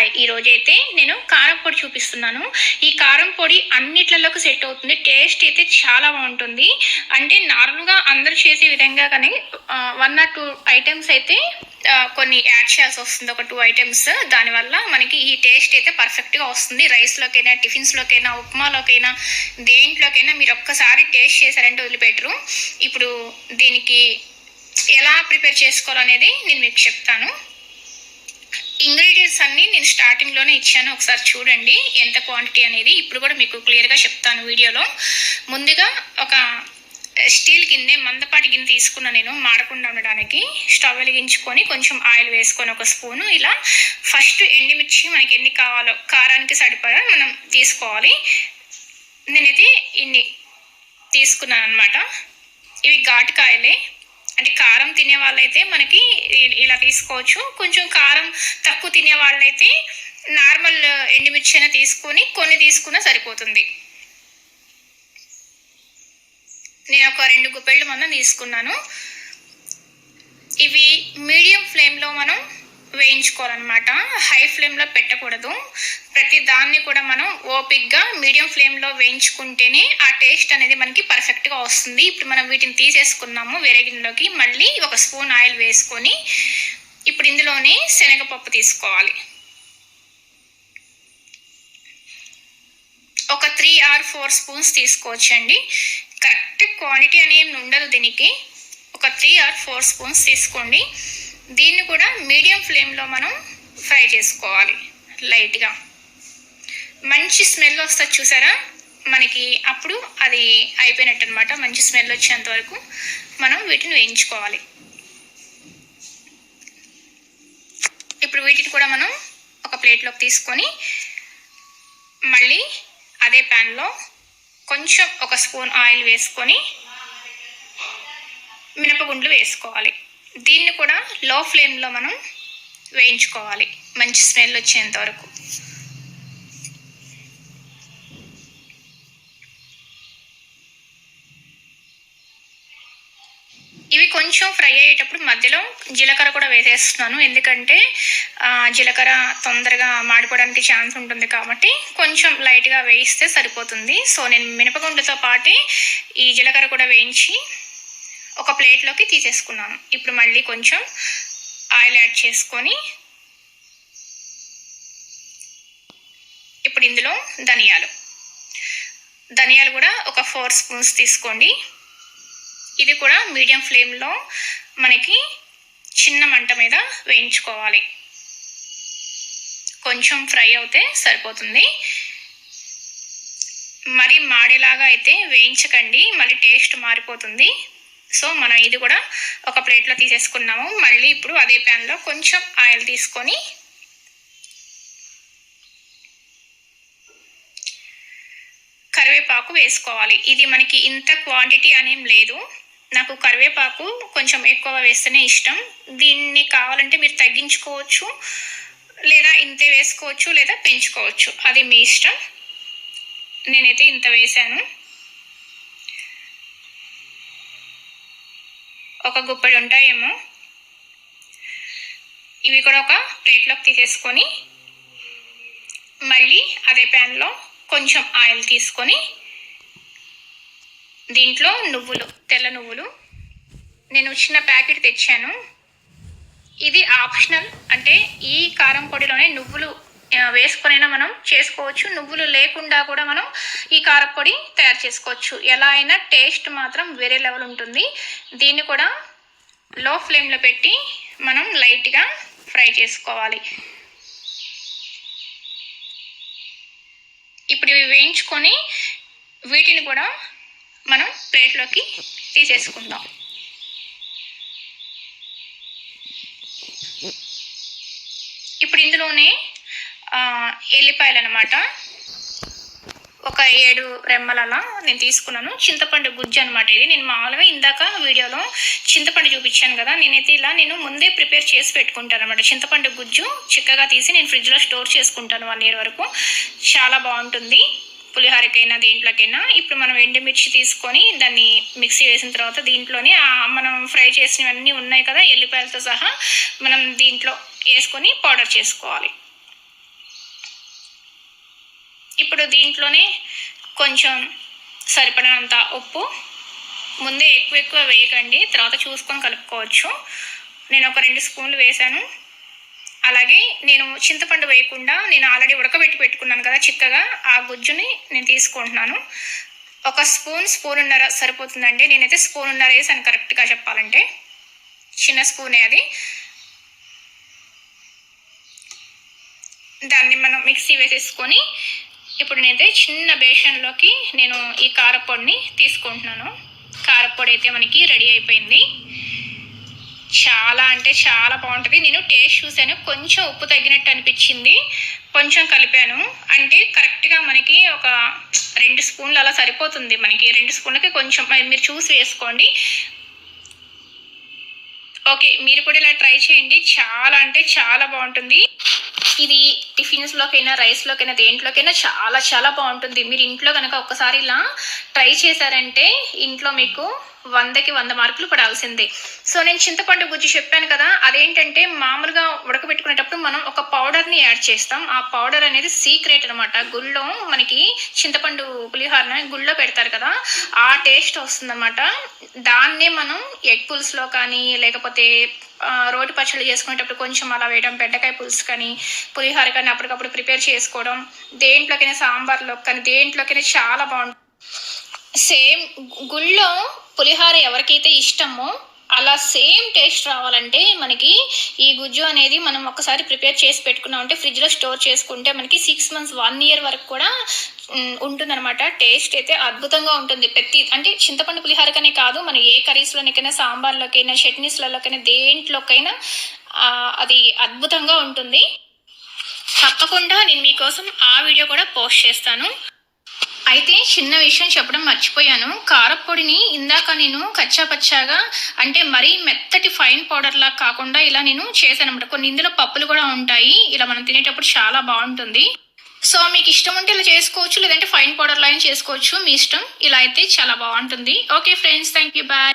Hi, ఈరోజైతే నేను కారం పొడి చూపిస్తున్నాను. ఈ కారం పొడి అన్నిట్లలోకి సెట్ అవుతుంది. టేస్ట్ అయితే చాలా బాగుంటుంది. అంటే నార్మల్గా అందరూ చేసే విధంగా కానీ 1 or 2 ఐటమ్స్ అయితే కొన్ని యాడ్ చేయాల్సి వస్తుంది. ఒక 2 ఐటమ్స్. దానివల్ల మనకి ఈ టేస్ట్ అయితే పర్ఫెక్ట్గా వస్తుంది. రైస్లోకైనా, టిఫిన్స్లోకైనా, ఉప్మాలోకైనా, దేంట్లోకైనా మీరు ఒక్కసారి టేస్ట్ చేశారంటే వదిలిపెట్టరు. ఇప్పుడు దీనికి ఎలా ప్రిపేర్ చేసుకోవాలనేది నేను మీకు చెప్తాను. ఇంగ్రీడియంట్స్ అన్నీ నేను స్టార్టింగ్లోనే ఇచ్చాను, ఒకసారి చూడండి ఎంత క్వాంటిటీ అనేది. ఇప్పుడు కూడా మీకు క్లియర్గా చెప్తాను వీడియోలో. ముందుగా ఒక స్టీల్ గిన్నె, మందపాటి గిన్నె తీసుకున్నా నేను, మాడకుండా ఉండడానికి. స్టవ్ వెలిగించుకొని కొంచెం ఆయిల్ వేసుకొని ఒక స్పూను ఇలా ఫస్ట్ ఎండుమిర్చి మనకి ఎన్ని కావాలో కారానికి సరిపడా మనం తీసుకోవాలి. నేనైతే ఇన్ని తీసుకున్నాను అనమాట. ఇవి ఘాటుకాయలే, అంటే కారం తినే వాళ్ళైతే మనకి ఇలా తీసుకోవచ్చు. కొంచెం కారం తక్కువ తినే వాళ్ళైతే నార్మల్ ఎండుమిర్చి అయినా తీసుకొని కొన్ని తీసుకున్నా సరిపోతుంది. నేను ఒక 2 గుప్పెళ్ళు మందం తీసుకున్నాను. ఇవి మీడియం ఫ్లేమ్లో మనం వేయించుకోవాలన్నమాట. హై ఫ్లేమ్లో పెట్టకూడదు. ప్రతి దాన్ని కూడా మనం ఓపిక్గా మీడియం ఫ్లేమ్లో వేయించుకుంటేనే ఆ టేస్ట్ అనేది మనకి పర్ఫెక్ట్గా వస్తుంది. ఇప్పుడు మనం వీటిని తీసేసుకున్నాము వేరే గిన్నెలోకి. మళ్ళీ ఒక స్పూన్ ఆయిల్ వేసుకొని ఇప్పుడు ఇందులోనే శనగపప్పు తీసుకోవాలి. ఒక 3 or 4 స్పూన్స్ తీసుకోవచ్చండి. కరెక్ట్ క్వాంటిటీ అనేది ఉండదు దీనికి. ఒక 3 or 4 స్పూన్స్ తీసుకోండి. దీన్ని కూడా మీడియం ఫ్లేమ్లో మనం ఫ్రై చేసుకోవాలి లైట్గా. మంచి స్మెల్ వస్తుంది చూసారా మనకి, అప్పుడు అది అయిపోయినట్టు అనమాట. మంచి స్మెల్ వచ్చేంత వరకు మనం వీటిని వేయించుకోవాలి. ఇప్పుడు వీటిని కూడా మనం ఒక ప్లేట్లోకి తీసుకొని మళ్ళీ అదే ప్యాన్లో కొంచెం ఒక స్పూన్ ఆయిల్ వేసుకొని మినపగుండ్లు వేసుకోవాలి. దీన్ని కూడా లో ఫ్లేమ్లో మనం వేయించుకోవాలి మంచి స్మెల్ వచ్చేంత వరకు. ఇవి కొంచెం ఫ్రై అయ్యేటప్పుడు మధ్యలో జీలకర్ర కూడా వేసేస్తున్నాను, ఎందుకంటే జీలకర్ర తొందరగా మాడిపోవడానికి ఛాన్స్ ఉంటుంది కాబట్టి కొంచెం లైట్గా వేయిస్తే సరిపోతుంది. సో నేను మినపగుండ్లతో పాటే ఈ జీలకర్ర కూడా వేయించి ఒక ప్లేట్లోకి తీసేసుకున్నాను. ఇప్పుడు మళ్ళీ కొంచెం ఆయిల్ యాడ్ చేసుకొని ఇప్పుడు ఇందులో ధనియాలు కూడా ఒక 4 స్పూన్స్ తీసుకోండి. ఇది కూడా మీడియం ఫ్లేమ్లో మనకి చిన్న మంట మీద వేయించుకోవాలి. కొంచెం ఫ్రై అవుతే సరిపోతుంది. మరి మాడేలాగా అయితే వేయించకండి, మళ్ళీ టేస్ట్ మారిపోతుంది. సో మనం ఇది కూడా ఒక ప్లేట్లో తీసేసుకున్నాము. మళ్ళీ ఇప్పుడు అదే ప్యాన్లో కొంచెం ఆయిల్ తీసుకొని కరివేపాకు వేసుకోవాలి. ఇది మనకి ఇంత క్వాంటిటీ అనేం లేదు. నాకు కరివేపాకు కొంచెం ఎక్కువ వేస్తేనే ఇష్టం. దీన్ని కావాలంటే మీరు తగ్గించుకోవచ్చు, లేదా ఇంతే వేసుకోవచ్చు, లేదా పెంచుకోవచ్చు, అది మీ ఇష్టం. నేనైతే ఇంత వేసాను. ఒక గుప్పెడు ఉంటాయేమో. ఇవి కూడా ఒక ప్లేట్లోకి తీసేసుకొని మళ్ళీ అదే ప్యాన్లో కొంచెం ఆయిల్ తీసుకొని దీంట్లో తెల్ల నువ్వులు నేను చిన్న ప్యాకెట్ తెచ్చాను. ఇది ఆప్షనల్, అంటే ఈ కారం పొడిలోనే నువ్వులు వేసుకొనైనా మనం చేసుకోవచ్చు. నువ్వులు లేకుండా కూడా మనం ఈ కారపొడి తయారు చేసుకోవచ్చు. ఎలా అయినా టేస్ట్ మాత్రం వేరే లెవెల్ ఉంటుంది. దీన్ని కూడా లో ఫ్లేమ్లో పెట్టి మనం లైట్గా ఫ్రై చేసుకోవాలి. ఇప్పుడు ఇవి వేయించుకొని వీటిని కూడా మనం ప్లేట్లోకి తీసేసుకుందాం. ఇప్పుడు ఇందులోనే ఎల్లిపాయలు అన్నమాట, ఒక 7 రెమ్మలలా నేను తీసుకున్నాను. చింతపండు గుజ్జు అనమాట ఇది. నేను మామూలుగా ఇందాక వీడియోలో చింతపండు చూపించాను కదా, నేను ముందే ప్రిపేర్ చేసి పెట్టుకుంటాను అనమాట. చింతపండు గుజ్జు చిక్కగా తీసి నేను ఫ్రిడ్జ్లో స్టోర్ చేసుకుంటాను 1 year వరకు. చాలా బాగుంటుంది పులిహోరకైనా దేంట్లోకైనా. ఇప్పుడు మనం ఎండుమిర్చి తీసుకొని దాన్ని మిక్సీ వేసిన తర్వాత దీంట్లోనే మనం ఫ్రై చేసినవన్నీ ఉన్నాయి కదా, ఎల్లిపాయలతో సహా మనం దీంట్లో వేసుకొని పౌడర్ చేసుకోవాలి. దీంట్లోనే కొంచెం సరిపడినంత ఉప్పు, ముందే ఎక్కువ వేయకండి, తర్వాత చూసుకొని కలుపుకోవచ్చు. నేను ఒక 2 స్పూన్లు వేసాను. అలాగే నేను చింతపండు వేయకుండా నేను ఆల్రెడీ ఉడకబెట్టి పెట్టుకున్నాను కదా చిక్కగా, ఆ గుజ్జుని నేను తీసుకుంటున్నాను. ఒక స్పూనున్నర సరిపోతుందండి. నేనైతే స్పూనున్నర వేసాను కరెక్ట్గా చెప్పాలంటే, చిన్న స్పూనే అది. దాన్ని మనం మిక్సీ వేసేసుకొని ఇప్పుడు నేనైతే చిన్న బేషన్లోకి నేను ఈ కారపొడిని తీసుకుంటున్నాను. కారపొడి అయితే మనకి రెడీ అయిపోయింది. చాలా అంటే చాలా బాగుంటుంది. నేను టేస్ట్ చూసాను, కొంచెం ఉప్పు తగ్గినట్టు అనిపించింది, కొంచెం కలిపాను. అంటే కరెక్ట్గా మనకి ఒక 2 స్పూన్లు అలా సరిపోతుంది. మనకి 2 స్పూన్లకి కొంచెం మీరు చూసి వేసుకోండి. ఓకే, మీరు కూడా ఇలా ట్రై చేయండి. చాలా అంటే చాలా బాగుంటుంది. ఇది టిఫిన్స్లోకైనా, రైస్లోకైనా, దేంట్లోకైనా చాలా చాలా బాగుంటుంది. మీరు ఇంట్లో కనుక ఒక్కసారి ఇలా ట్రై చేశారంటే ఇంట్లో మీకు 100కి 100 మార్కులు పడాల్సిందే. సో నేను చింతపండు గుజ్జు చెప్పాను కదా, అదేంటంటే మామూలుగా ఉడకబెట్టుకునేటప్పుడు మనం ఒక పౌడర్ని యాడ్ చేస్తాం. ఆ పౌడర్ అనేది సీక్రెట్ అనమాట. గుళ్ళో మనకి చింతపండు పులిహోరని గుళ్ళో పెడతారు కదా, ఆ టేస్ట్ వస్తుందన్నమాట. దాన్నే మనం ఎగ్ పులుసులో కానీ, లేకపోతే రోటి పచ్చళ్ళు చేసుకునేటప్పుడు కొంచెం అలా వేయడం, బెండకాయ పులుసు కానీ, పులిహోర కానీ అప్పటికప్పుడు ప్రిపేర్ చేసుకోవడం, దేంట్లోకైనా సాంబార్లో కానీ దేంట్లోకైనా చాలా బాగుంటుంది. సేమ్ గుళ్ళో పులిహోర ఎవరికైతే ఇష్టమో అలా సేమ్ టేస్ట్ రావాలంటే మనకి ఈ గుజ్జు అనేది మనం ఒకసారి ప్రిపేర్ చేసి పెట్టుకున్నామంటే ఫ్రిడ్జ్లో స్టోర్ చేసుకుంటే మనకి 6 months 1 year వరకు కూడా ఉంటుందన్నమాట. టేస్ట్ అయితే అద్భుతంగా ఉంటుంది. అంటే చింతపండు పులిహోరకనే కాదు, మన ఏ కర్రీస్లోనికైనా, సాంబార్లోకైనా, చట్నీస్లలోకైనా, దేంట్లోకైనా అది అద్భుతంగా ఉంటుంది. తప్పకుండా నేను మీకోసం ఆ వీడియో కూడా పోస్ట్ చేస్తాను. అయితే చిన్న విషయం చెప్పడం మర్చిపోయాను. కారపొడిని ఇందాక నేను కచ్చాపచ్చాగా, అంటే మరీ మెత్తటి ఫైన్ పౌడర్లా కాకుండా ఇలా నేను చేశాను అనమాట. కొన్ని ఇందులో పప్పులు కూడా ఉంటాయి. ఇలా మనం తినేటప్పుడు చాలా బాగుంటుంది. సో మీకు ఇష్టం ఉంటే ఇలా చేసుకోవచ్చు, లేదంటే ఫైన్ పౌడర్లా అయినా చేసుకోవచ్చు, మీ ఇష్టం. ఇలా అయితే చాలా బాగుంటుంది. Okay friends, thank you, bye.